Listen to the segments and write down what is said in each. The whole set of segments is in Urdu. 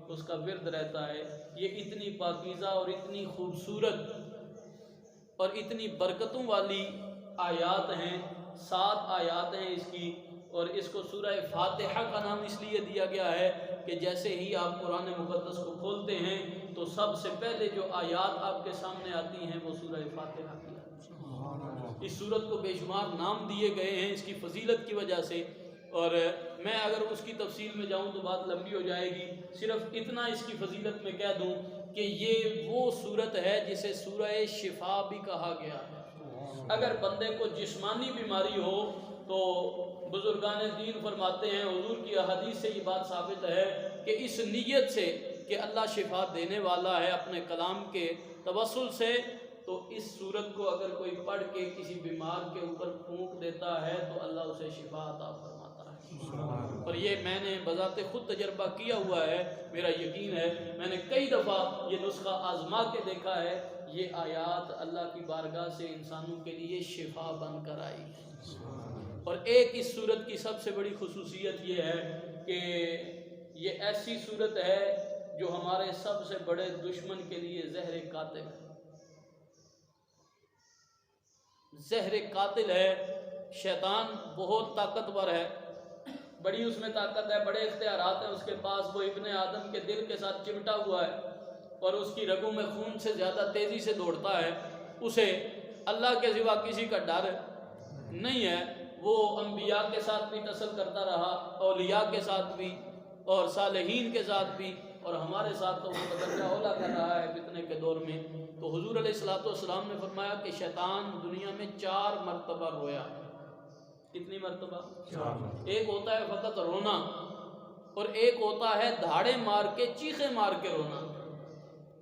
اس کا ورد رہتا ہے۔ یہ اتنی پاکیزہ اور اتنی خوبصورت اور اتنی برکتوں والی آیات ہیں، 7 آیات ہیں اس کی، اور اس کو سورہ فاتحہ کا نام اس لیے دیا گیا ہے کہ جیسے ہی آپ قرآن مقدس کو کھولتے ہیں تو سب سے پہلے جو آیات آپ کے سامنے آتی ہیں وہ سورہ فاتحہ کی آتی ہیں۔ اس سورت کو بے شمار نام دیے گئے ہیں اس کی فضیلت کی وجہ سے، اور میں اگر اس کی تفصیل میں جاؤں تو بات لمبی ہو جائے گی، صرف اتنا اس کی فضیلت میں کہہ دوں کہ یہ وہ سورت ہے جسے سورہ شفا بھی کہا گیا ہے۔ اگر بندے کو جسمانی بیماری ہو تو بزرگان دین فرماتے ہیں، حضور کی احادیث سے یہ بات ثابت ہے کہ اس نیت سے کہ اللہ شفا دینے والا ہے اپنے کلام کے توسل سے، تو اس سورت کو اگر کوئی پڑھ کے کسی بیمار کے اوپر پھونک دیتا ہے تو اللہ اسے شفا عطا فرماتا ہے۔ اور یہ میں نے بذات خود تجربہ کیا ہوا ہے، میرا یقین ہے، میں نے کئی دفعہ یہ نسخہ آزما کے دیکھا ہے، یہ آیات اللہ کی بارگاہ سے انسانوں کے لیے شفا بن کر آئی۔ اور ایک اس سورت کی سب سے بڑی خصوصیت یہ ہے کہ یہ ایسی سورت ہے جو ہمارے سب سے بڑے دشمن کے لیے زہر قاتل ہے۔ زہر قاتل ہے۔ شیطان بہت طاقتور ہے، بڑی اس میں طاقت ہے، بڑے اختیارات ہیں اس کے پاس، وہ ابن آدم کے دل کے ساتھ چمٹا ہوا ہے اور اس کی رگوں میں خون سے زیادہ تیزی سے دوڑتا ہے۔ اسے اللہ کے سوا کسی کا ڈر نہیں ہے۔ وہ انبیاء کے ساتھ بھی تصل کرتا رہا، اولیاء کے ساتھ بھی اور صالحین کے ساتھ بھی، اور ہمارے ساتھ تو وہ بدرجہ اولا کر رہا ہے فتنے کے دور میں۔ تو حضور علیہ الصلوۃ والسلام نے فرمایا کہ شیطان دنیا میں 4 مرتبہ رویا۔ کتنی مرتبہ؟ 4۔ ایک ہوتا ہے فقط رونا، اور ایک ہوتا ہے دھاڑے مار کے چیخیں مار کے رونا۔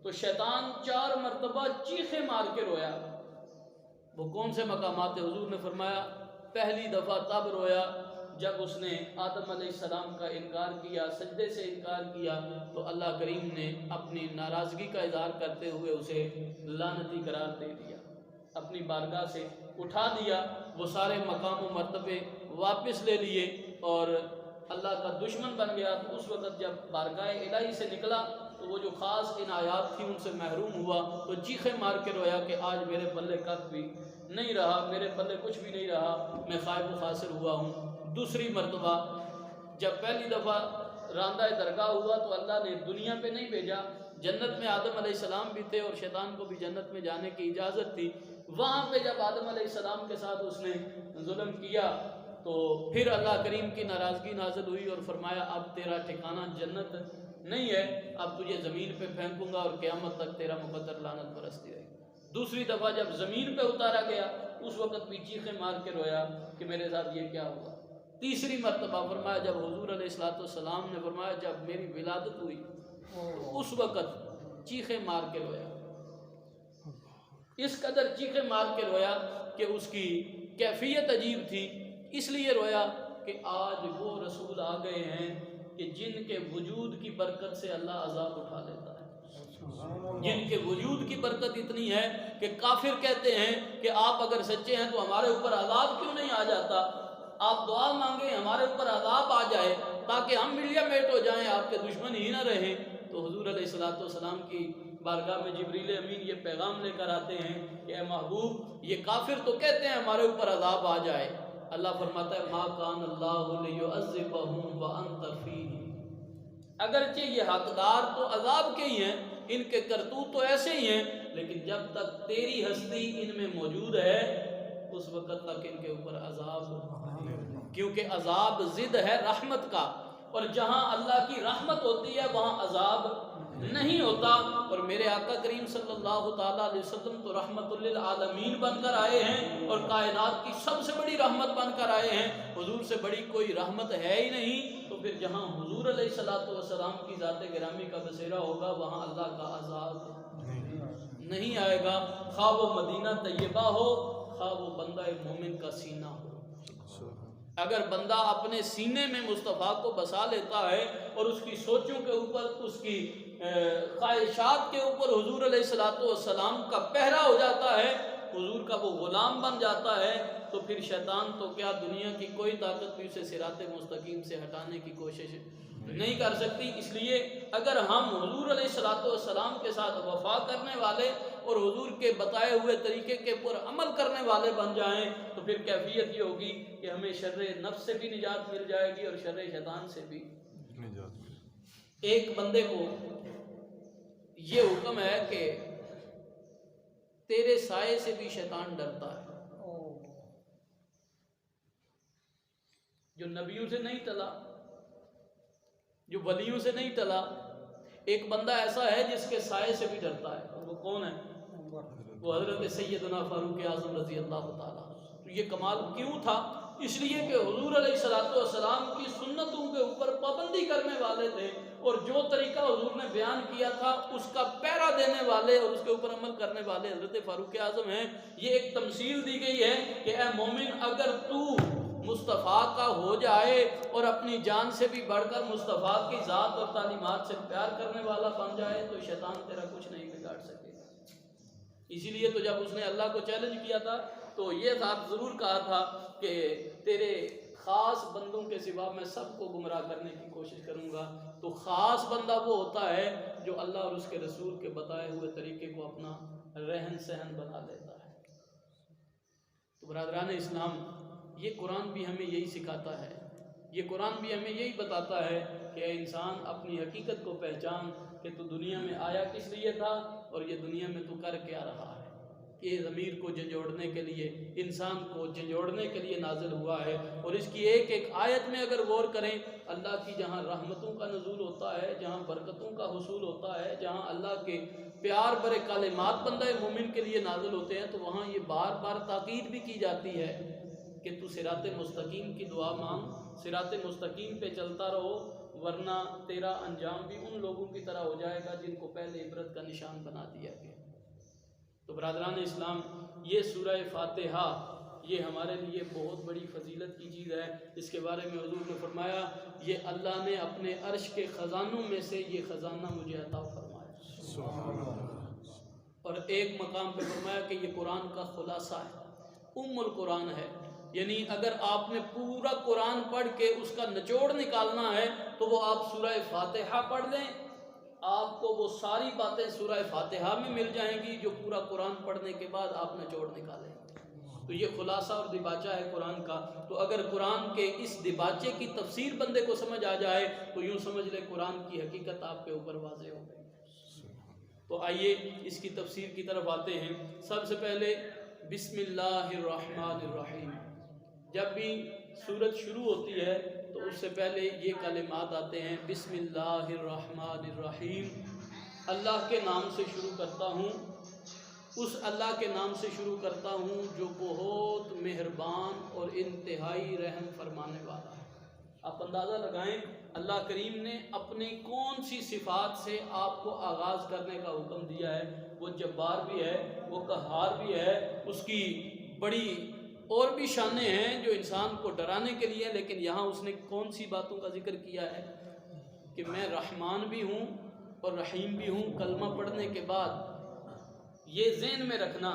تو شیطان 4 مرتبہ چیخیں مار کے رویا۔ وہ کون سے مقامات؟ حضور نے فرمایا پہلی دفعہ تب رویا جب اس نے آدم علیہ السلام کا انکار کیا، سجدے سے انکار کیا، تو اللہ کریم نے اپنی ناراضگی کا اظہار کرتے ہوئے اسے لعنتی قرار دے دیا، اپنی بارگاہ سے اٹھا دیا، وہ سارے مقام و مرتبے واپس لے لیے اور اللہ کا دشمن بن گیا۔ تو اس وقت جب بارگاہ الہی سے نکلا تو وہ جو خاص عنایات تھی ان سے محروم ہوا، تو چیخیں مار کے رویا کہ آج میرے پلے کھ بھی نہیں رہا، میرے پلے کچھ بھی نہیں رہا، میں خائب و خاسر ہوا ہوں۔ دوسری مرتبہ جب پہلی دفعہ راندہ درگاہ ہوا تو اللہ نے دنیا پہ نہیں بھیجا، جنت میں آدم علیہ السلام بھی تھے اور شیطان کو بھی جنت میں جانے کی اجازت تھی۔ وہاں پہ جب آدم علیہ السلام کے ساتھ اس نے ظلم کیا تو پھر اللہ کریم کی ناراضگی نازل ہوئی اور فرمایا اب تیرا ٹھکانہ جنت نہیں ہے، اب تجھے زمین پہ پھینکوں گا اور قیامت تک تیرا مقدر لعنت برستی رہے گی۔ دوسری دفعہ جب زمین پہ اتارا گیا اس وقت بھی چیخیں مار کے رویا کہ میرے ساتھ یہ کیا ہوا۔ تیسری مرتبہ فرمایا جب حضور علیہ الصلوۃ والسلام نے فرمایا جب میری ولادت ہوئی تو اس وقت چیخیں مار کے رویا، اس قدر چیخیں مار کے رویا کہ اس کی کیفیت عجیب تھی۔ اس لیے رویا کہ آج وہ رسول آ گئے ہیں کہ جن کے وجود کی برکت سے اللہ عذاب اٹھا لیتا ہے، جن کے وجود کی برکت اتنی ہے کہ کافر کہتے ہیں کہ آپ اگر سچے ہیں تو ہمارے اوپر عذاب کیوں نہیں آ جاتا، آپ دعا مانگیں ہمارے اوپر عذاب آ جائے تاکہ ہم ملیا میٹ ہو جائیں، آپ کے دشمن ہی نہ رہیں۔ تو حضور علیہ الصلوۃ والسلام کی بارگاہ میں جبریل امین یہ پیغام لے کر آتے ہیں کہ اے محبوب یہ کافر تو کہتے ہیں ہمارے اوپر عذاب آ جائے، اللہ فرماتا ہے ما کان اللہ لیعذبہم وانت فیہم، اگرچہ یہ حقدار تو عذاب کے ہی ہیں، ان کے کرتوت تو ایسے ہی ہیں، لیکن جب تک تیری ہستی ان میں موجود ہے اس وقت تک ان کے اوپر عذاب، کیونکہ عذاب ضد ہے رحمت کا، اور جہاں اللہ کی رحمت ہوتی ہے وہاں عذاب نہیں ہوتا۔ اور میرے آقا کریم صلی اللہ تعالیٰ علیہ وسلم تو رحمت للعالمین بن کر آئے ہیں اور کائنات کی سب سے بڑی رحمت بن کر آئے ہیں، حضور سے بڑی کوئی رحمت ہے ہی نہیں۔ تو پھر جہاں حضور علیہ الصلوۃ والسلام کی ذات گرامی کا بسیرا ہوگا وہاں اللہ کا عذاب نہیں آئے گا، خواہ وہ مدینہ طیبہ ہو خواہ وہ بندہ مومن کا سینہ ہو۔ اگر بندہ اپنے سینے میں مصطفیٰ کو بسا لیتا ہے اور اس کی سوچوں کے اوپر، اس کی خواہشات کے اوپر حضور علیہ الصلوۃ والسلام کا پہرا ہو جاتا ہے، حضور کا وہ غلام بن جاتا ہے، تو پھر شیطان تو کیا دنیا کی کوئی طاقت بھی اسے صراط مستقیم سے ہٹانے کی کوشش نہیں کر سکتی۔ اس لیے اگر ہم حضور علیہ الصلوۃ والسلام کے ساتھ وفا کرنے والے اور حضور کے بتائے ہوئے طریقے کے پر عمل کرنے والے بن جائیں تو پھر کیفیت یہ ہوگی کہ ہمیں شر نفس سے بھی نجات مل جائے گی اور شر شیطان سے بھی نجات۔ ایک بندے کو یہ حکم ہے کہ تیرے سائے سے بھی شیطان ڈرتا ہے، جو نبیوں سے نہیں ٹلا، جو ولیوں سے نہیں ٹلا، ایک بندہ ایسا ہے جس کے سائے سے بھی ڈرتا ہے، اور وہ کون ہے؟ وہ حضرت سیدنا فاروق اعظم رضی اللہ تعالیٰ۔ تو یہ کمال کیوں تھا؟ اس لیے کہ حضور علیہ الصلوۃ والسلام کی سنتوں کے اوپر پابندی کرنے والے تھے، اور جو طریقہ حضور نے بیان کیا تھا اس کا پیرا دینے والے اور اس کے اوپر عمل کرنے والے حضرت فاروق اعظم ہیں۔ یہ ایک تمثیل دی گئی ہے کہ اے مومن، اگر تو مصطفیٰ کا ہو جائے اور اپنی جان سے بھی بڑھ کر مصطفیٰ کی ذات اور تعلیمات سے پیار کرنے والا بن جائے تو شیطان تیرا کچھ نہیں بگاڑ سکے گا۔ اسی لیے تو جب اس نے اللہ کو چیلنج کیا تھا تو یہ بات ضرور کہا تھا کہ تیرے خاص بندوں کے سوا میں سب کو گمراہ کرنے کی کوشش کروں گا۔ تو خاص بندہ وہ ہوتا ہے جو اللہ اور اس کے رسول کے بتائے ہوئے طریقے کو اپنا رہن سہن بنا لیتا ہے۔ تو برادران اسلام، یہ قرآن بھی ہمیں یہی سکھاتا ہے، یہ قرآن بھی ہمیں یہی بتاتا ہے کہ اے انسان، اپنی حقیقت کو پہچان کہ تو دنیا میں آیا کس لیے تھا اور یہ دنیا میں تو کر کیا رہا ہے۔ یہ ضمیر کو جھنجھوڑنے کے لیے، انسان کو جھنجھوڑنے کے لیے نازل ہوا ہے۔ اور اس کی ایک ایک آیت میں اگر غور کریں، اللہ کی جہاں رحمتوں کا نزول ہوتا ہے، جہاں برکتوں کا حصول ہوتا ہے، جہاں اللہ کے پیار برے کلمات بندہ مومن کے لیے نازل ہوتے ہیں، تو وہاں یہ بار بار تاکید بھی کی جاتی ہے کہ تو صراط مستقیم کی دعا مانگ، صراط مستقیم پہ چلتا رہو، ورنہ تیرا انجام بھی ان لوگوں کی طرح ہو جائے گا جن کو پہلے عبرت کا نشان بنا دیا گیا۔ تو برادران اسلام، یہ سورہ فاتحہ یہ ہمارے لیے بہت بڑی فضیلت کی چیز ہے۔ اس کے بارے میں حضور نے فرمایا، یہ اللہ نے اپنے عرش کے خزانوں میں سے یہ خزانہ مجھے عطا فرمایا۔ اور ایک مقام پہ فرمایا کہ یہ قرآن کا خلاصہ ہے، ام القرآن ہے۔ یعنی اگر آپ نے پورا قرآن پڑھ کے اس کا نچوڑ نکالنا ہے تو وہ آپ سورہ فاتحہ پڑھ لیں، آپ کو وہ ساری باتیں سورہ فاتحہ میں مل جائیں گی جو پورا قرآن پڑھنے کے بعد آپ نچوڑ نکالیں۔ تو یہ خلاصہ اور دباچہ ہے قرآن کا۔ تو اگر قرآن کے اس دباچے کی تفسیر بندے کو سمجھ آ جائے تو یوں سمجھ لے قرآن کی حقیقت آپ کے اوپر واضح ہو گئی۔ تو آئیے اس کی تفسیر کی طرف آتے ہیں۔ سب سے پہلے بسم اللہ الرحمن الرحیم۔ جب بھی سورت شروع ہوتی ہے تو اس سے پہلے یہ کلمات آتے ہیں، بسم اللہ الرحمن الرحیم، اللہ کے نام سے شروع کرتا ہوں، اس اللہ کے نام سے شروع کرتا ہوں جو بہت مہربان اور انتہائی رحم فرمانے والا ہے۔ آپ اندازہ لگائیں اللہ کریم نے اپنی کون سی صفات سے آپ کو آغاز کرنے کا حکم دیا ہے۔ وہ جبار بھی ہے، وہ قہار بھی ہے، اس کی بڑی اور بھی شانیں ہیں جو انسان کو ڈرانے کے لیے، لیکن یہاں اس نے کون سی باتوں کا ذکر کیا ہے کہ میں رحمان بھی ہوں اور رحیم بھی ہوں۔ کلمہ پڑھنے کے بعد یہ ذہن میں رکھنا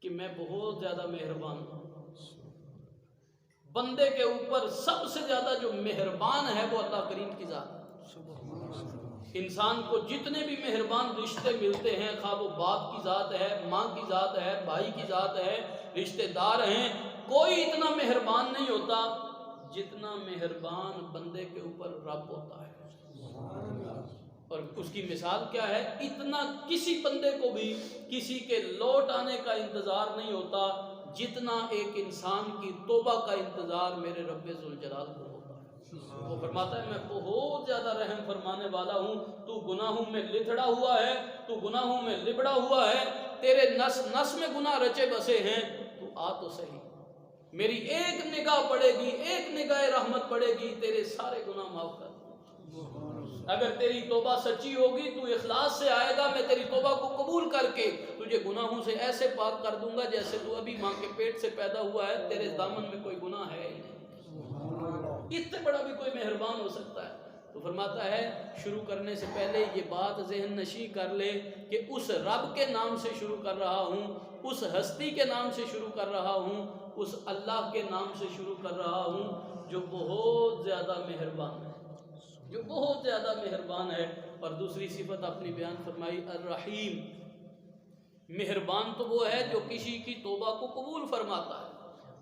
کہ میں بہت زیادہ مہربان ہوں۔ بندے کے اوپر سب سے زیادہ جو مہربان ہے وہ اللہ کریم کی ذات ہے۔ انسان کو جتنے بھی مہربان رشتے ملتے ہیں، خواہ وہ باپ کی ذات ہے، ماں کی ذات ہے، بھائی کی ذات ہے، رشتے دار ہیں، کوئی اتنا مہربان نہیں ہوتا جتنا مہربان بندے کے اوپر رب ہوتا ہے۔ اور اس کی مثال کیا ہے؟ اتنا کسی بندے کو بھی کسی کے لوٹ آنے کا انتظار نہیں ہوتا جتنا ایک انسان کی توبہ کا انتظار میرے رب ذوالجلال کو ہوتا ہے۔ وہ فرماتا ہے میں بہت زیادہ رحم فرمانے والا ہوں، تو گناہوں میں لتھڑا ہوا ہے، تو گناہوں میں لبڑا ہوا ہے، تیرے نس نس میں گناہ رچے بسے ہیں، تو آ تو صحیح، میری ایک نگاہ پڑے گی، ایک نگاہ رحمت پڑے گی، تیرے سارے گناہ معاف کر دوں۔ اگر تیری توبہ سچی ہوگی، تو اخلاص سے آئے گا، میں تیری توبہ کو قبول کر کے تجھے گناہوں سے ایسے پاک کر دوں گا جیسے تو ابھی ماں کے پیٹ سے پیدا ہوا ہے، تیرے دامن میں کوئی گناہ ہے ہی نہیں۔ اس سے بڑا بھی کوئی مہربان ہو سکتا ہے؟ تو فرماتا ہے شروع کرنے سے پہلے یہ بات ذہن نشیں کر لے کہ اس رب کے نام سے شروع کر رہا ہوں، اس ہستی کے نام سے شروع کر رہا ہوں، اس اللہ کے نام سے شروع کر رہا ہوں جو بہت زیادہ مہربان ہے، جو بہت زیادہ مہربان ہے۔ اور دوسری صفت اپنی بیان فرمائی الرحیم، مہربان تو وہ ہے جو کسی کی توبہ کو قبول فرماتا ہے،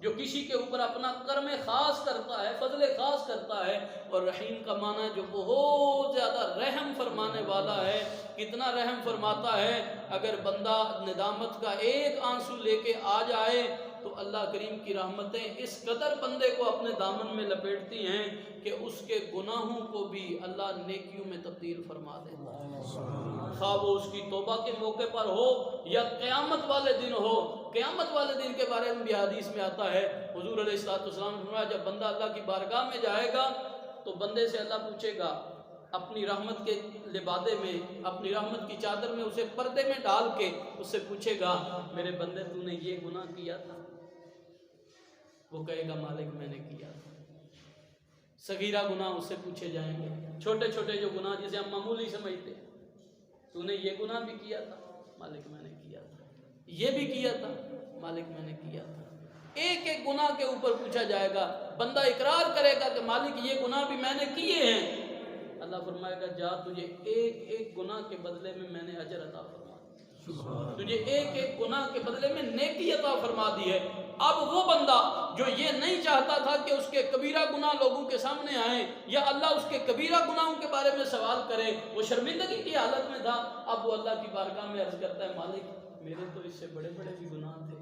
جو کسی کے اوپر اپنا کرم خاص کرتا ہے، فضل خاص کرتا ہے۔ اور رحیم کا معنی ہے جو بہت زیادہ رحم فرمانے والا ہے۔ کتنا رحم فرماتا ہے، اگر بندہ ندامت کا ایک آنسو لے کے آ جائے تو اللہ کریم کی رحمتیں اس قدر بندے کو اپنے دامن میں لپیٹتی ہیں کہ اس کے گناہوں کو بھی اللہ نیکیوں میں تبدیل فرما دیتا ہے، خواہ وہ اس کی توبہ کے موقع پر ہو یا قیامت والے دن ہو۔ قیامت والے دن کے بارے میں بھی حدیث میں آتا ہے، حضور علیہ السلام نے فرمایا جب بندہ اللہ کی بارگاہ میں جائے گا تو بندے سے اللہ پوچھے گا اپنی رحمت کے لبادے میں، اپنی رحمت کی چادر میں اسے پردے میں ڈال کے اس سے پوچھے گا میرے بندے تو نے یہ گناہ کیا تھا؟ وہ کہے گا مالک میں نے کیا تھا۔ صغیرہ گناہ اس سے پوچھے جائیں گے، چھوٹے چھوٹے جو گناہ جسے ہم معمولی سمجھتے ہیں، تو نے یہ گناہ بھی کیا تھا؟ مالک میں نے کیا تھا۔ یہ بھی کیا تھا؟ مالک میں نے کیا تھا۔ ایک ایک گناہ کے اوپر پوچھا جائے گا، بندہ اقرار کرے گا کہ مالک یہ گناہ بھی میں نے کیے ہیں۔ اللہ فرمائے گا جا تجھے ایک ایک گناہ کے بدلے میں نے اجر عطا فرما دی، تجھے ایک ایک گناہ کے بدلے میں نیکی عطا فرما دی ہے۔ اب وہ بندہ جو یہ نہیں چاہتا تھا کہ اس کے کبیرہ گناہ لوگوں کے سامنے آئیں یا اللہ اس کے کبیرہ گناہوں کے بارے میں سوال کرے، وہ شرمندگی کی حالت میں تھا، اب وہ اللہ کی بارگاہ میں عرض کرتا ہے مالک میرے تو اس سے بڑے بڑے بھی گناہ تھے۔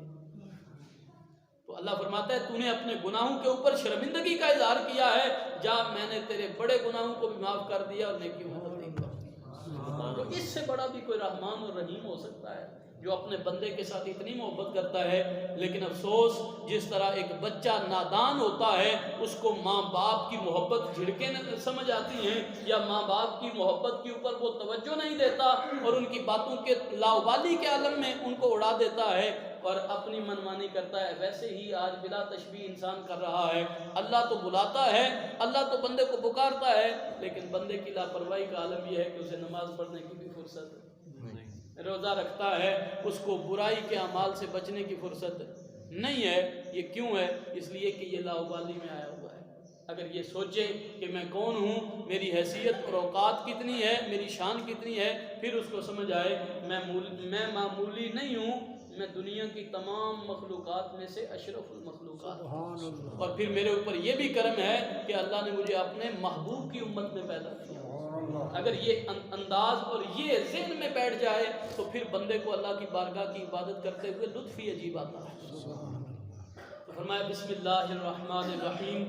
تو اللہ فرماتا ہے تو نے اپنے گناہوں کے اوپر شرمندگی کا اظہار کیا ہے، جا میں نے تیرے بڑے گناہوں کو بھی معاف کر دیا اور نیکیوں میں تبدیل کر دیا۔ تو اس سے بڑا بھی کوئی رحمان اور رحیم ہو سکتا ہے جو اپنے بندے کے ساتھ اتنی محبت کرتا ہے؟ لیکن افسوس جس طرح ایک بچہ نادان ہوتا ہے اس کو ماں باپ کی محبت جھڑکیں سمجھ آتی ہیں یا ماں باپ کی محبت کے اوپر وہ توجہ نہیں دیتا اور ان کی باتوں کے لاوبالی کے عالم میں ان کو اڑا دیتا ہے اور اپنی منمانی کرتا ہے، ویسے ہی آج بلا تشبیہ انسان کر رہا ہے۔ اللہ تو بلاتا ہے، اللہ تو بندے کو پکارتا ہے، لیکن بندے کی لاپرواہی کا عالم یہ ہے کہ اسے نماز پڑھنے کی بھی فرصت نہیں، روزہ رکھتا ہے اس کو برائی کے اعمال سے بچنے کی فرصت نہیں ہے۔ یہ کیوں ہے؟ اس لیے کہ یہ لاؤبالی میں آیا ہوا ہے۔ اگر یہ سوچے کہ میں کون ہوں، میری حیثیت اور اوقات کتنی ہے، میری شان کتنی ہے، پھر اس کو سمجھ آئے میں معمولی نہیں ہوں، میں دنیا کی تمام مخلوقات میں سے اشرف المخلوقات ہوں، اور پھر میرے اوپر یہ بھی کرم ہے کہ اللہ نے مجھے اپنے محبوب کی امت میں پیدا کیا۔ اگر یہ انداز اور یہ ذہن میں بیٹھ جائے تو پھر بندے کو اللہ کی بارگاہ کی عبادت کرتے ہوئے لطف ہی عجیب آتا ہے۔ تو فرمایا بسم اللہ الرحمن الرحیم،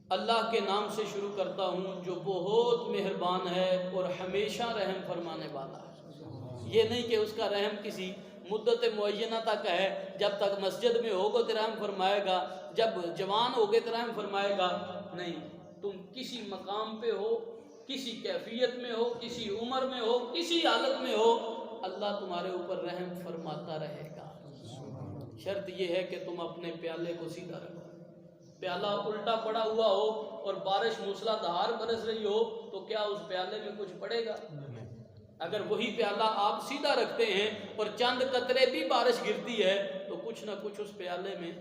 اللہ کے نام سے شروع کرتا ہوں جو بہت مہربان ہے اور ہمیشہ رحم فرمانے والا ہے۔ یہ نہیں کہ اس کا رحم کسی مدت معینہ تک ہے، جب تک مسجد میں ہوگے تو رحم فرمائے گا، جب جوان ہوگے تو رحم فرمائے گا، نہیں، تم کسی مقام پہ ہو، کسی کیفیت میں ہو، کسی عمر میں ہو، کسی حالت میں ہو، اللہ تمہارے اوپر رحم فرماتا رہے گا۔ شرط یہ ہے کہ تم اپنے پیالے کو سیدھا رکھو۔ پیالہ الٹا پڑا ہوا ہو اور بارش موسلا دھار برس رہی ہو تو کیا اس پیالے میں کچھ پڑے گا؟ اگر وہی پیالہ آپ سیدھا رکھتے ہیں اور چند قطرے بھی بارش گرتی ہے تو کچھ نہ کچھ اس پیالے میں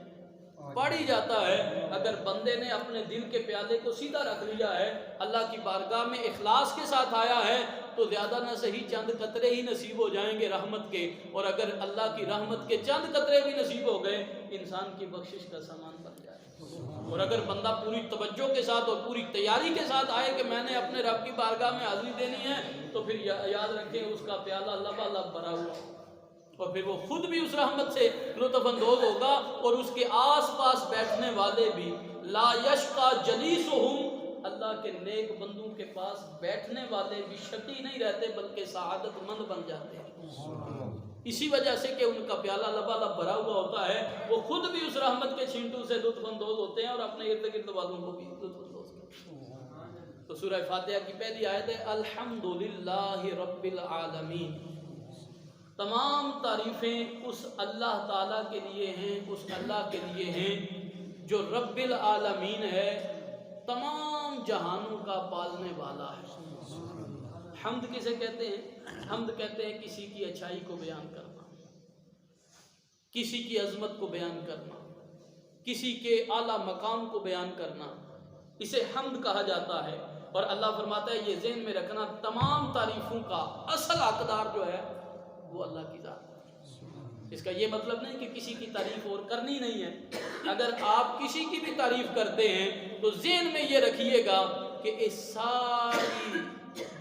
پڑ ہی جاتا ہے۔ اگر بندے نے اپنے دل کے پیالے کو سیدھا رکھ لیا ہے، اللہ کی بارگاہ میں اخلاص کے ساتھ آیا ہے، تو زیادہ نہ صحیح چند قطرے ہی نصیب ہو جائیں گے رحمت کے، اور اگر اللہ کی رحمت کے چند قطرے بھی نصیب ہو گئے انسان کی بخشش کا سامان بن جائے۔ اور اگر بندہ پوری توجہ کے ساتھ اور پوری تیاری کے ساتھ آئے کہ میں نے اپنے رب کی بارگاہ میں حاضری دینی ہے، تو پھر یاد رکھیں اس کا پیالہ لبالب بھرا ہوا، اور پھر وہ خود بھی اس رحمت سے لطف اندوز ہوگا اور اس کے آس پاس بیٹھنے والے بھی۔ لا یشقا جلیسہم، اللہ کے نیک بندوں کے پاس بیٹھنے والے بھی شقی نہیں رہتے بلکہ سعادت مند بن جاتے ہیں، اسی وجہ سے کہ ان کا پیالہ لبالب بھرا ہوا ہوتا ہے، وہ خود بھی اس رحمت کے چھینٹوں سے لطف اندوز ہوتے ہیں اور اپنے ارد گرد والوں کو بھی لطف اندوز کرتے ہیں۔ تو سورہ فاتحہ کی پہلی آیت ہے الحمدللہ رب العالمین، تمام تعریفیں اس اللہ تعالیٰ کے لیے ہیں، اس اللہ کے لیے ہیں جو رب العالمین ہے، تمام جہانوں کا پالنے والا ہے۔ حمد کسے کہتے ہیں؟ حمد کہتے ہیں کسی کی اچھائی کو بیان کرنا، کسی کی عظمت کو بیان کرنا، کسی کے اعلیٰ مقام کو بیان کرنا، اسے حمد کہا جاتا ہے۔ اور اللہ فرماتا ہے یہ ذہن میں رکھنا، تمام تعریفوں کا اصل حقدار جو ہے وہ اللہ کی ذات ہے۔ اس کا یہ مطلب نہیں کہ کسی کی تعریف اور کرنی نہیں ہے۔ اگر آپ کسی کی بھی تعریف کرتے ہیں تو ذہن میں یہ رکھیے گا کہ اس ساری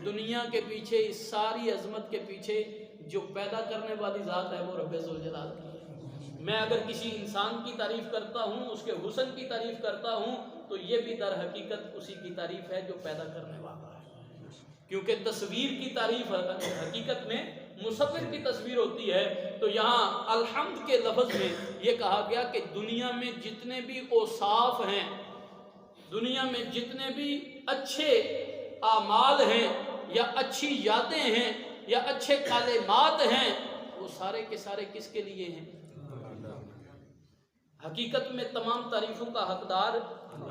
دنیا کے پیچھے، اس ساری عظمت کے پیچھے جو پیدا کرنے والی ذات ہے وہ رب ذوالجلال کی ہے۔ میں اگر کسی انسان کی تعریف کرتا ہوں، اس کے حسن کی تعریف کرتا ہوں، تو یہ بھی در حقیقت اسی کی تعریف ہے جو پیدا کرنے والا ہے، کیونکہ تصویر کی تعریف حقیقت میں مصور کی تصویر ہوتی ہے۔ تو یہاں الحمد کے لفظ میں یہ کہا گیا کہ دنیا میں جتنے بھی اوصاف ہیں، دنیا میں جتنے بھی اچھے اعمال ہیں یا اچھی یادیں ہیں یا اچھے کلمات ہیں، وہ سارے کے سارے کس کے لیے ہیں؟ حقیقت میں تمام تعریفوں کا حقدار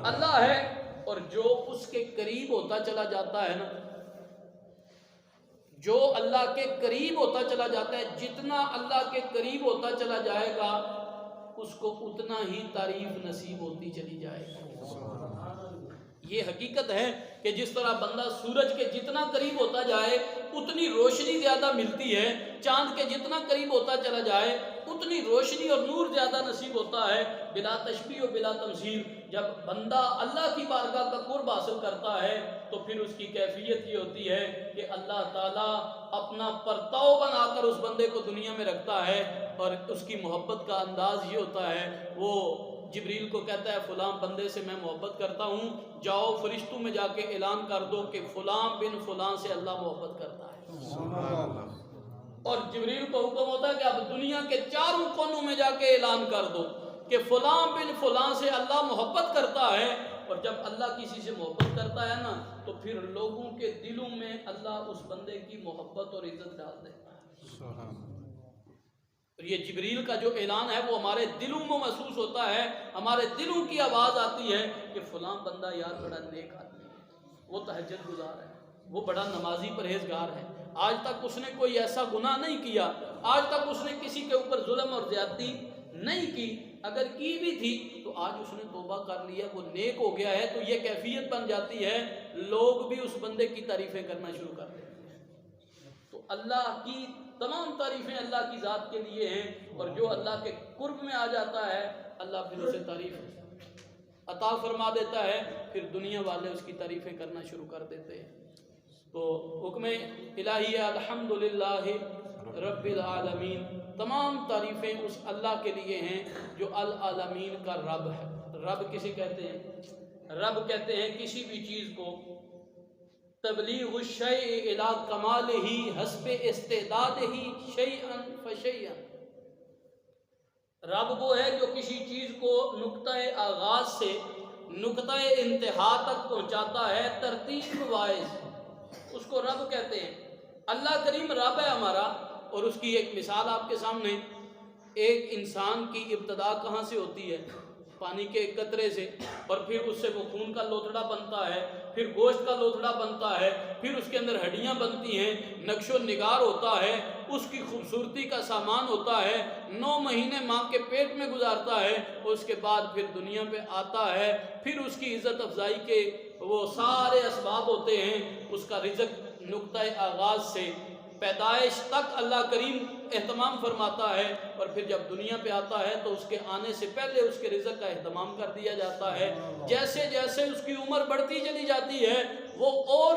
اللہ ہے۔ اور جو اس کے قریب ہوتا چلا جاتا ہے نا، جو اللہ کے قریب ہوتا چلا جاتا ہے، جتنا اللہ کے قریب ہوتا چلا جائے گا اس کو اتنا ہی تعریف نصیب ہوتی چلی جائے گی۔ یہ حقیقت ہے کہ جس طرح بندہ سورج کے جتنا قریب ہوتا جائے اتنی روشنی زیادہ ملتی ہے، چاند کے جتنا قریب ہوتا چلا جائے اتنی روشنی اور نور زیادہ نصیب ہوتا ہے، بلا تشبیہ و بلا تمثیل۔ جب بندہ اللہ کی بارگاہ کا قرب حاصل کرتا ہے تو پھر اس کی کیفیت یہ ہوتی ہے کہ اللہ تعالیٰ اپنا پرتاؤ بنا کر اس بندے کو دنیا میں رکھتا ہے، اور اس کی محبت کا انداز یہ ہوتا ہے، وہ جبریل کو کہتا ہے فلاں بندے سے میں محبت کرتا ہوں، جاؤ فرشتوں میں جا کے اعلان کر دو کہ فلاں بن فلاں سے اللہ محبت کرتا ہے۔ اور جبریل کو حکم ہوتا ہے کہ اب دنیا کے چاروں کونوں میں جا کے اعلان کر دو کہ فلاں بن فلاں سے اللہ محبت کرتا ہے۔ اور جب اللہ کسی سے محبت کرتا ہے نا تو پھر لوگوں کے دلوں میں اللہ اس بندے کی محبت اور عزت ڈال دیتا ہے۔ اور یہ جبریل کا جو اعلان ہے وہ ہمارے دلوں میں محسوس ہوتا ہے، ہمارے دلوں کی آواز آتی ہے کہ فلاں بندہ یار بڑا نیک آدمی ہے، وہ تہجد گزار ہے، وہ بڑا نمازی پرہیزگار ہے، آج تک اس نے کوئی ایسا گناہ نہیں کیا، آج تک اس نے کسی کے اوپر ظلم اور زیادتی نہیں کی، اگر کی بھی تھی تو آج اس نے توبہ کر لیا، وہ نیک ہو گیا ہے۔ تو یہ کیفیت بن جاتی ہے، لوگ بھی اس بندے کی تعریفیں کرنا شروع کر دیتے ہیں۔ تو اللہ کی تمام تعریفیں اللہ کی ذات کے لیے ہیں، اور جو اللہ کے قرب میں آ جاتا ہے اللہ پھر اسے تعریف عطا فرما دیتا ہے، پھر دنیا والے اس کی تعریفیں کرنا شروع کر دیتے ہیں۔ تو حکم الہی الحمدللہ رب العالمین، تمام تعریفیں اس اللہ کے لیے ہیں جو العالمین کا رب ہے۔ رب کسے کہتے ہیں؟ رب کہتے ہیں کسی بھی چیز کو تبلیغ الشیء الی کمالہ حسب استعدادہ شیئا فشیئا۔ رب وہ ہے جو کسی چیز کو نقطہ آغاز سے نقطہ انتہا تک پہنچاتا ہے ترتیب وائز، اس کو رب کہتے ہیں۔ اللہ کریم رب ہے ہمارا، اور اس کی ایک مثال آپ کے سامنے، ایک انسان کی ابتدا کہاں سے ہوتی ہے؟ پانی کے ایک قطرے سے، اور پھر اس سے وہ خون کا لوتھڑا بنتا ہے، پھر گوشت کا لوتھڑا بنتا ہے، پھر اس کے اندر ہڈیاں بنتی ہیں، نقش و نگار ہوتا ہے، اس کی خوبصورتی کا سامان ہوتا ہے، 9 مہینے ماں کے پیٹ میں گزارتا ہے، اس کے بعد پھر دنیا پہ آتا ہے، پھر اس کی عزت افزائی کے وہ سارے اسباب ہوتے ہیں، اس کا رزق نقطہ آغاز سے پیدائش تک اللہ کریم اہتمام فرماتا ہے، اور پھر جب دنیا پہ آتا ہے تو اس کے آنے سے پہلے اس کے رزق کا اہتمام کر دیا جاتا ہے۔ جیسے جیسے اس کی عمر بڑھتی چلی جاتی ہے وہ اور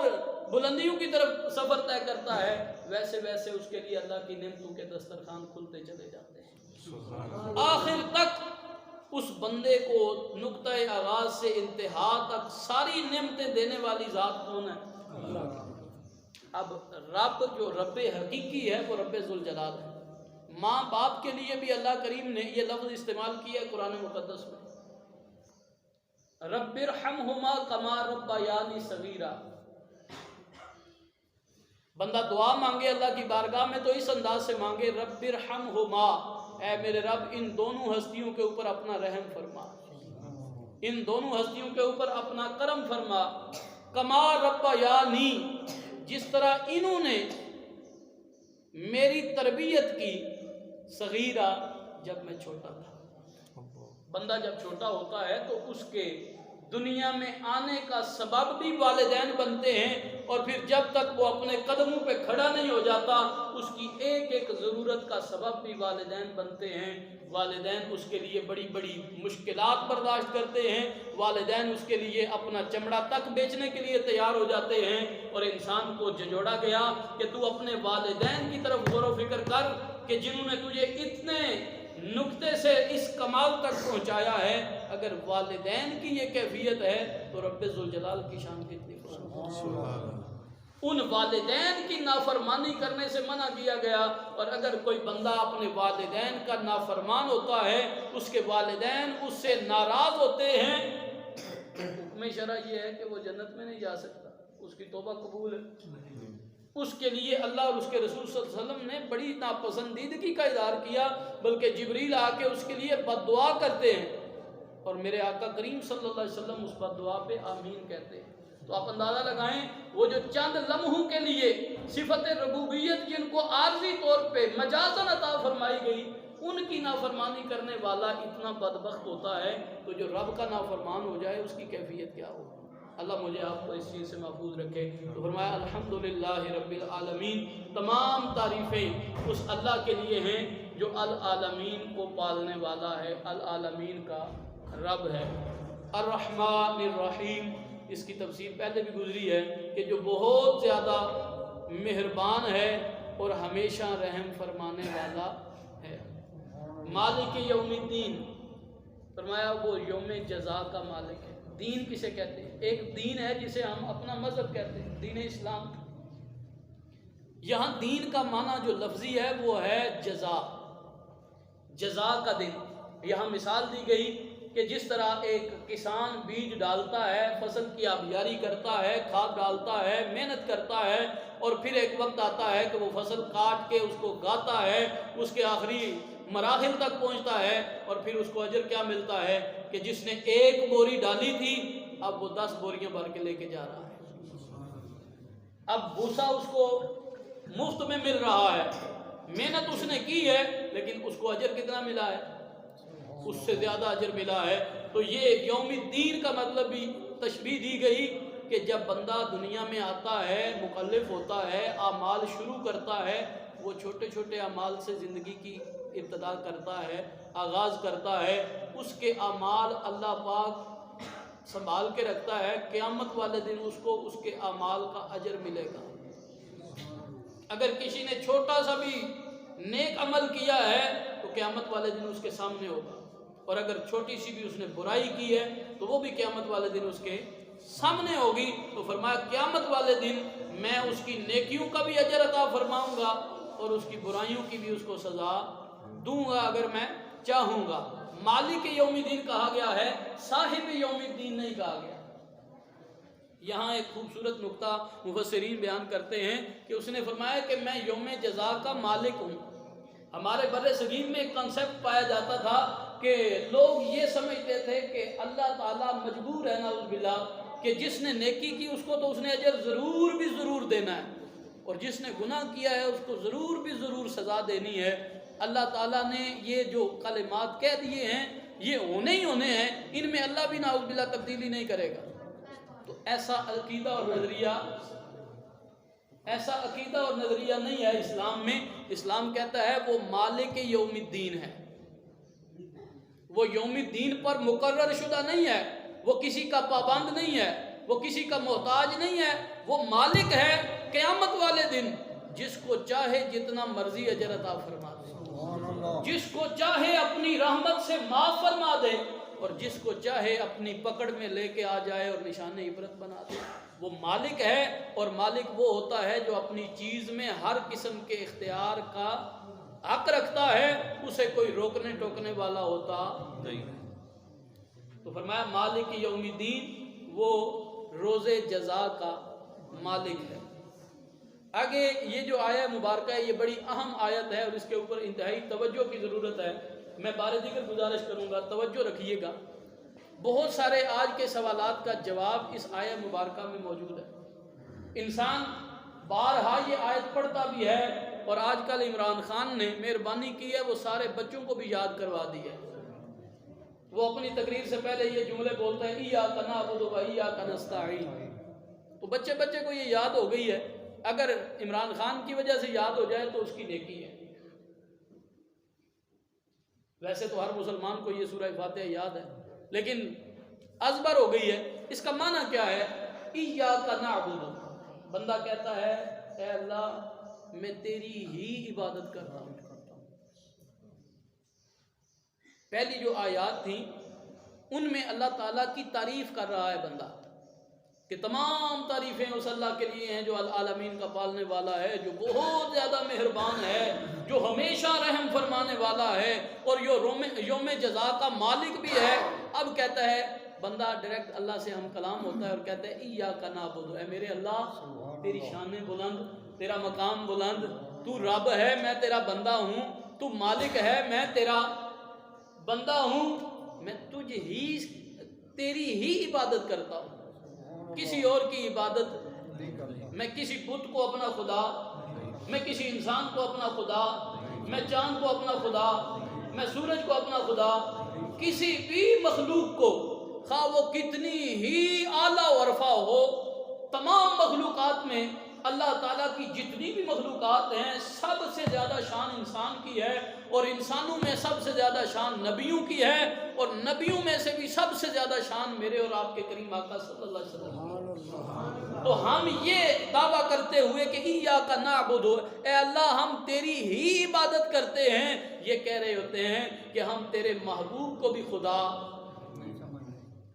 بلندیوں کی طرف سفر طے کرتا ہے، ویسے ویسے اس کے لیے اللہ کی نعمتوں کے دسترخوان کھلتے چلے جاتے ہیں۔ آخر تک اس بندے کو نقطہ آغاز سے انتہا تک ساری نعمتیں دینے والی ذات کون ہے؟ اللہ۔ اب رب جو رب حقیقی ہے وہ رب ذوالجلال ہے۔ ماں باپ کے لیے بھی اللہ کریم نے یہ لفظ استعمال کیا ہے قرآن مقدس میں، رب ارحمہما کما ربیانی صغیرا۔ بندہ دعا مانگے اللہ کی بارگاہ میں تو اس انداز سے مانگے، رب ارحمہما، اے میرے رب ان دونوں ہستیوں کے اوپر اپنا رحم فرما، ان دونوں ہستیوں کے اوپر اپنا کرم فرما، کما ربیانی، جس طرح انہوں نے میری تربیت کی، صغیرہ، جب میں چھوٹا تھا۔ بندہ جب چھوٹا ہوتا ہے تو اس کے دنیا میں آنے کا سبب بھی والدین بنتے ہیں، اور پھر جب تک وہ اپنے قدموں پہ کھڑا نہیں ہو جاتا اس کی ایک ایک ضرورت کا سبب بھی والدین بنتے ہیں۔ والدین اس کے لیے بڑی بڑی مشکلات برداشت کرتے ہیں، والدین اس کے لیے اپنا چمڑا تک بیچنے کے لیے تیار ہو جاتے ہیں، اور انسان کو جھنجھوڑا گیا کہ تو اپنے والدین کی طرف غور و فکر کر کہ جنہوں نے تجھے اتنے نقطے سے اس کمال تک پہنچایا ہے۔ اگر والدین کی یہ کیفیت ہے تو رب ذوالجلال کی شان کتنی بلند۔ ان والدین کی نافرمانی کرنے سے منع کیا گیا، اور اگر کوئی بندہ اپنے والدین کا نافرمان ہوتا ہے، اس کے والدین اس سے ناراض ہوتے ہیں، حکم شرع یہ ہے کہ وہ جنت میں نہیں جا سکتا، اس کی توبہ قبول ہے۔ اس کے لیے اللہ اور اس کے رسول صلی اللہ علیہ وسلم نے بڑی ناپسندیدگی کا اظہار کیا، بلکہ جبریل آ کے اس کے لیے بد دعا کرتے ہیں، اور میرے آقا کریم صلی اللہ علیہ وسلم اس بد دعا پہ آمین کہتے ہیں۔ تو آپ اندازہ لگائیں، وہ جو چند لمحوں کے لیے صفت ربوبیت جن کو عارضی طور پہ مجازاً عطا فرمائی گئی، ان کی نافرمانی کرنے والا اتنا بدبخت ہوتا ہے، تو جو رب کا نافرمان ہو جائے اس کی کیفیت کیا ہوگی؟ اللہ مجھے آپ کو اس چیز سے محفوظ رکھے۔ تو فرمایا الحمدللہ رب العالمین، تمام تعریفیں اس اللہ کے لیے ہیں جو العالمین کو پالنے والا ہے، العالمین کا رب ہے۔ الرحمن الرحیم، اس کی تفسیر پہلے بھی گزری ہے کہ جو بہت زیادہ مہربان ہے اور ہمیشہ رحم فرمانے والا ہے۔ مالک یوم الدین، فرمایا وہ یوم جزا کا مالک ہے۔ دین کسے کہتے ہیں؟ ایک دین ہے جسے ہم اپنا مذہب کہتے ہیں، دین اسلام۔ یہاں دین کا معنی جو لفظی ہے وہ ہے جزا، جزا کا دن۔ یہاں مثال دی گئی کہ جس طرح ایک کسان بیج ڈالتا ہے، فصل کی آبیاری کرتا ہے، کھاد ڈالتا ہے، محنت کرتا ہے، اور پھر ایک وقت آتا ہے کہ وہ فصل کاٹ کے اس کو گاتا ہے، اس کے آخری مراحل تک پہنچتا ہے، اور پھر اس کو اجر کیا ملتا ہے کہ جس نے ایک بوری ڈالی تھی اب وہ 10 بوریاں بھر کے لے کے جا رہا ہے۔ اب بھوسا اس کو مفت میں مل رہا ہے، محنت اس نے کی ہے، لیکن اس کو اجر کتنا ملا ہے؟ اس سے زیادہ اجر ملا ہے۔ تو یہ یوم الدین کا مطلب بھی تشبیہ دی گئی کہ جب بندہ دنیا میں آتا ہے، مکلف ہوتا ہے، اعمال شروع کرتا ہے، وہ چھوٹے چھوٹے اعمال سے زندگی کی ابتدا کرتا ہے، آغاز کرتا ہے، اس کے اعمال اللہ پاک سنبھال کے رکھتا ہے، قیامت والے دن اس کو اس کے اعمال کا اجر ملے گا۔ اگر کسی نے چھوٹا سا بھی نیک عمل کیا ہے تو قیامت والے دن اس کے سامنے ہوگا، اور اگر چھوٹی سی بھی اس نے برائی کی ہے تو وہ بھی قیامت والے دن اس کے سامنے ہوگی۔ تو فرمایا قیامت والے دن میں اس کی نیکیوں کا بھی اجر عطا فرماؤں گا اور اس کی برائیوں کی بھی اس کو سزا دوں گا اگر میں چاہوں گا۔ مالک یوم الدین کہا گیا ہے، صاحب یوم الدین نہیں کہا گیا۔ یہاں ایک خوبصورت نقطہ مفسرین بیان کرتے ہیں کہ اس نے فرمایا کہ میں یوم جزا کا مالک ہوں۔ ہمارے بر صغیر میں ایک کنسیپٹ پایا جاتا تھا کہ لوگ یہ سمجھتے تھے کہ اللہ تعالیٰ مجبور ہے نعوذ باللہ کہ جس نے نیکی کی اس کو تو اس نے اجر ضرور بھی ضرور دینا ہے، اور جس نے گناہ کیا ہے اس کو ضرور بھی ضرور سزا دینی ہے۔ اللہ تعالیٰ نے یہ جو کلمات کہہ دیے ہیں یہ ہونے ہی ہونے ہیں، ان میں اللہ بھی نعوذ باللہ تبدیلی نہیں کرے گا۔ تو ایسا عقیدہ اور نظریہ نہیں ہے اسلام میں۔ اسلام کہتا ہے وہ مالک یوم الدین ہے، وہ یوم الدین پر مقرر شدہ نہیں ہے، وہ کسی کا پابند نہیں ہے، وہ کسی کا محتاج نہیں ہے، وہ مالک ہے قیامت والے دن۔ جس کو چاہے جتنا مرضی اجر عطا فرما دے، جس کو چاہے اپنی رحمت سے معاف فرما دے، اور جس کو چاہے اپنی پکڑ میں لے کے آ جائے اور نشان عبرت بنا دے۔ وہ مالک ہے، اور مالک وہ ہوتا ہے جو اپنی چیز میں ہر قسم کے اختیار کا حق رکھتا ہے، اسے کوئی روکنے ٹوکنے والا ہوتا نہیں۔ تو فرمایا مالک یوم الدین وہ روز جزا کا مالک ہے۔ آگے یہ جو آیت مبارکہ ہے یہ بڑی اہم آیت ہے، اور اس کے اوپر انتہائی توجہ کی ضرورت ہے۔ میں بار دیگر گزارش کروں گا، توجہ رکھیے گا۔ بہت سارے آج کے سوالات کا جواب اس آیت مبارکہ میں موجود ہے۔ انسان بارہا یہ آیت پڑھتا بھی ہے، اور آج کل عمران خان نے مہربانی کی ہے وہ سارے بچوں کو بھی یاد کروا دی ہے۔ وہ اپنی تقریر سے پہلے یہ جملے بولتا ہے ایاک نعبد و ایاک نستعین. تو بچے کو یہ یاد ہو گئی ہے. اگر عمران خان کی وجہ سے یاد ہو جائے تو اس کی نیکی ہے. ویسے تو ہر مسلمان کو یہ سورہ فاتحہ یاد ہے لیکن ازبر ہو گئی ہے. اس کا معنی کیا ہے؟ ایاک نعبد. بندہ کہتا ہے اے اللہ میں تیری ہی عبادت کرتا ہوں. پہلی جو آیات تھیں ان میں اللہ تعالیٰ کی تعریف کر رہا ہے بندہ کہ تمام تعریفیں اس اللہ کے لیے ہیں جو العالمین کا پالنے والا ہے، جو بہت زیادہ مہربان ہے، جو ہمیشہ رحم فرمانے والا ہے اور یوم جزا کا مالک بھی ہے. اب کہتا ہے بندہ ڈائریکٹ اللہ سے ہم کلام ہوتا ہے اور کہتا ہے ایاک نعبد، اے میرے اللہ تیری شان بلند، تیرا مقام بلند، تو رب ہے میں تیرا بندہ ہوں، تو مالک ہے میں تیرا بندہ ہوں، میں تجھ ہی تیری ہی عبادت کرتا ہوں، کسی اور کی عبادت میں کسی بت کو اپنا خدا، میں کسی انسان کو اپنا خدا، میں چاند کو اپنا خدا، میں سورج کو اپنا خدا، کسی بھی مخلوق کو خواہ وہ کتنی ہی اعلیٰ و رفع ہو، تمام مخلوقات میں اللہ تعالیٰ کی جتنی بھی مخلوقات ہیں سب سے زیادہ شان انسان کی ہے، اور انسانوں میں سب سے زیادہ شان نبیوں کی ہے، اور نبیوں میں سے بھی سب سے زیادہ شان میرے اور آپ کے کریم آقا صلی اللہ علیہ وسلم. تو ہم یہ دعویٰ کرتے ہوئے کہ ایاک نعبد، اے اللہ ہم تیری ہی عبادت کرتے ہیں، یہ کہہ رہے ہوتے ہیں کہ ہم تیرے محبوب کو بھی خدا،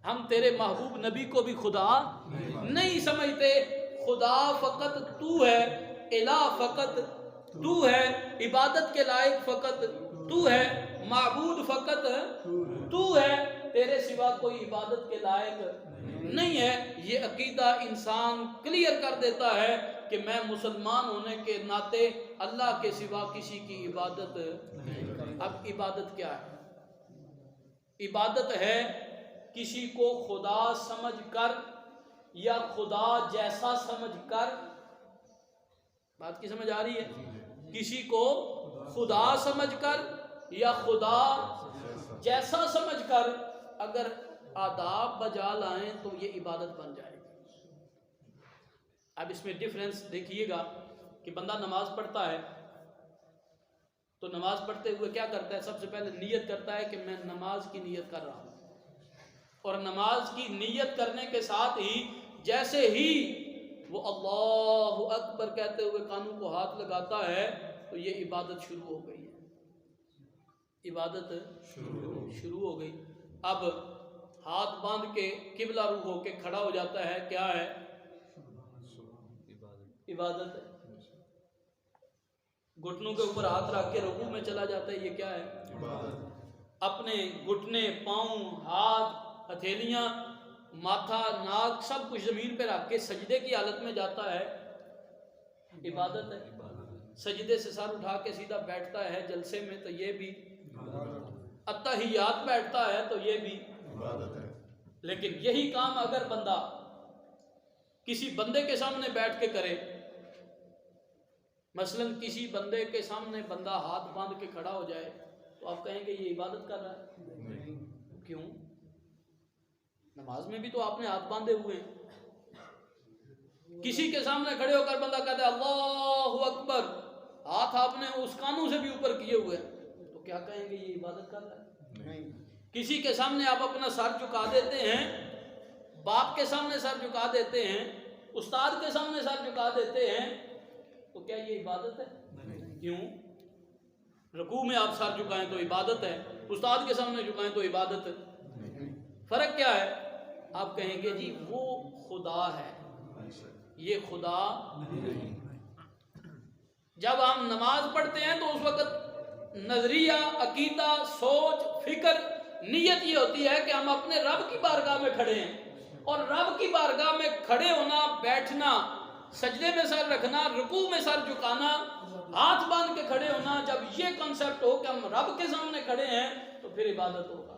ہم تیرے محبوب نبی کو بھی خدا نہیں سمجھتے. خدا فقط تو ہے، الہ فقط تو ہے، عبادت کے لائق فقط تو ہے، معبود فقط تو ہے، تیرے سوا کوئی عبادت کے لائق نہیں ہے. یہ عقیدہ انسان کلیئر کر دیتا ہے کہ میں مسلمان ہونے کے ناطے اللہ کے سوا کسی کی عبادت. اب عبادت کیا ہے؟ عبادت ہے کسی کو خدا سمجھ کر یا خدا جیسا سمجھ کر. بات کی سمجھ آ رہی ہے؟ کسی کو خدا سمجھ کر یا خدا جیسا سمجھ کر اگر آداب بجا لائیں تو یہ عبادت بن جائے گی. اب اس میں ڈیفرنس دیکھیے گا کہ بندہ نماز پڑھتا ہے تو نماز پڑھتے ہوئے کیا کرتا ہے؟ سب سے پہلے نیت کرتا ہے کہ میں نماز کی نیت کر رہا ہوں، اور نماز کی نیت کرنے کے ساتھ ہی جیسے ہی وہ اللہ اکبر کہتے ہوئے کانوں کو ہاتھ لگاتا ہے تو یہ عبادت شروع ہو گئی ہے. عبادت شروع ہو گئی. اب ہاتھ باندھ کے قبلہ رخ ہو کے کھڑا ہو جاتا ہے، کیا ہے؟ عبادت ہے. گھٹنوں کے اوپر ہاتھ رکھ کے رکوع میں چلا جاتا ہے، یہ کیا ہے؟ اپنے گھٹنے، پاؤں، ہاتھ، ہتھیلیاں، ماتھا، ناک سب کچھ زمین پہ رکھ کے سجدے کی حالت میں جاتا ہے، عبادت ہے. سجدے سے سر اٹھا کے سیدھا بیٹھتا ہے جلسے میں تو یہ بھی اتحیات بیٹھتا ہے تو یہ بھی عبادت ہے. لیکن یہی کام اگر بندہ کسی بندے کے سامنے بیٹھ کے کرے، مثلا کسی بندے کے سامنے بندہ ہاتھ باندھ کے کھڑا ہو جائے تو آپ کہیں گے یہ عبادت کر رہا ہے. کیوں؟ نماز میں بھی تو آپ نے ہاتھ باندھے ہوئے ہیں. کسی کے سامنے کھڑے ہو کر بندہ کہتا ہے اللہ اکبر، ہاتھ آپ نے اس کانوں سے بھی اوپر کیے ہوئے ہیں، تو کیا کہیں گے یہ عبادت کر رہا ہے؟ کسی کے سامنے آپ اپنا سر جھکا دیتے ہیں، باپ کے سامنے سر جھکا دیتے ہیں، استاد کے سامنے سر جھکا دیتے ہیں، تو کیا یہ عبادت ہے؟ کیوں؟ رکوع میں آپ سر جھکائیں تو عبادت ہے، استاد کے سامنے جھکائیں تو عبادت ہے. فرق کیا ہے؟ آپ کہیں گے جی وہ خدا ہے، یہ خدا. جب ہم نماز پڑھتے ہیں تو اس وقت نظریہ، عقیدہ، سوچ، فکر، نیت یہ ہوتی ہے کہ ہم اپنے رب کی بارگاہ میں کھڑے ہیں، اور رب کی بارگاہ میں کھڑے ہونا، بیٹھنا، سجدے میں سر رکھنا، رکوع میں سر جھکانا، ہاتھ باندھ کے کھڑے ہونا، جب یہ کنسپٹ ہو کہ ہم رب کے سامنے کھڑے ہیں تو پھر عبادت ہوگا.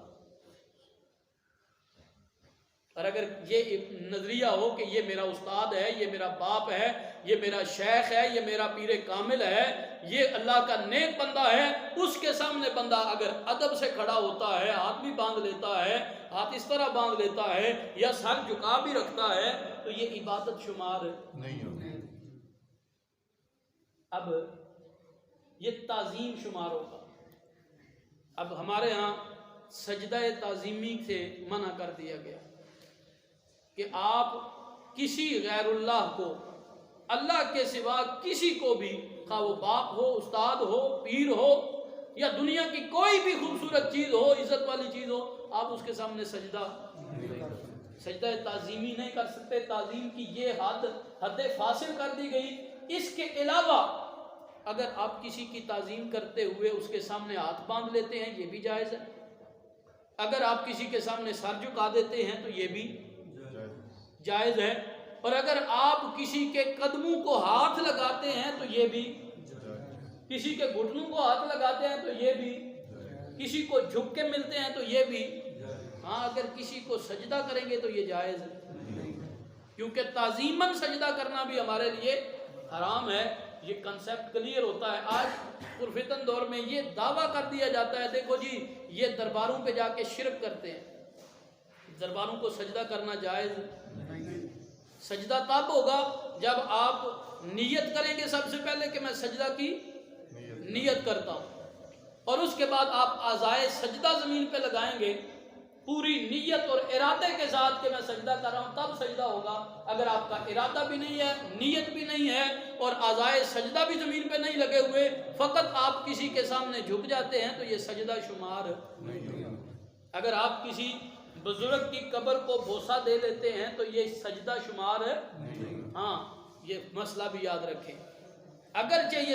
اور اگر یہ نظریہ ہو کہ یہ میرا استاد ہے، یہ میرا باپ ہے، یہ میرا شیخ ہے، یہ میرا پیر کامل ہے، یہ اللہ کا نیک بندہ ہے، اس کے سامنے بندہ اگر ادب سے کھڑا ہوتا ہے، ہاتھ بھی باندھ لیتا ہے، ہاتھ اس طرح باندھ لیتا ہے یا سر جھکا بھی رکھتا ہے تو یہ عبادت شمار نہیں ہوتی۔ اب یہ تعظیم شمار ہوگا۔ اب ہمارے ہاں سجدہ تعظیمی سے منع کر دیا گیا کہ آپ کسی غیر اللہ کو، اللہ کے سوا کسی کو بھی، خواہ وہ باپ ہو، استاد ہو، پیر ہو یا دنیا کی کوئی بھی خوبصورت چیز ہو، عزت والی چیز ہو، آپ اس کے سامنے سجدہ تعظیمی نہیں کر سکتے۔ تعظیم کی یہ حد فاصل کر دی گئی۔ اس کے علاوہ اگر آپ کسی کی تعظیم کرتے ہوئے اس کے سامنے ہاتھ باندھ لیتے ہیں یہ بھی جائز ہے، اگر آپ کسی کے سامنے سر جھکا دیتے ہیں تو یہ بھی جائز ہے، اور اگر آپ کسی کے قدموں کو ہاتھ لگاتے ہیں تو یہ بھی، کسی کے گھٹنوں کو ہاتھ لگاتے ہیں تو یہ بھی، کسی کو جھک کے ملتے ہیں تو یہ بھی، ہاں اگر کسی کو سجدہ کریں گے تو یہ جائز ہے، کیونکہ تعظیماً سجدہ کرنا بھی ہمارے لیے حرام ہے۔ یہ کنسیپٹ کلیئر ہوتا ہے۔ آج پرفتن دور میں یہ دعویٰ کر دیا جاتا ہے، دیکھو جی یہ درباروں پہ جا کے شرک کرتے ہیں، درباروں کو سجدہ کرنا جائز۔ سجدہ تب ہوگا جب آپ نیت کریں گے سب سے پہلے کہ میں سجدہ کی نیت کرتا ہوں، اور اس کے بعد آپ اعضائے سجدہ زمین پہ لگائیں گے پوری نیت اور ارادے کے ساتھ کہ میں سجدہ کر رہا ہوں، تب سجدہ ہوگا۔ اگر آپ کا ارادہ بھی نہیں ہے، نیت بھی نہیں ہے اور اعضائے سجدہ بھی زمین پہ نہیں لگے ہوئے، فقط آپ کسی کے سامنے جھک جاتے ہیں تو یہ سجدہ شمار نہیں۔ اگر آپ کسی بزرگ کی قبر کو بوسہ دے لیتے ہیں تو یہ سجدہ شمار ہے۔ ہاں یہ مسئلہ بھی یاد رکھیں، اگرچہ یہ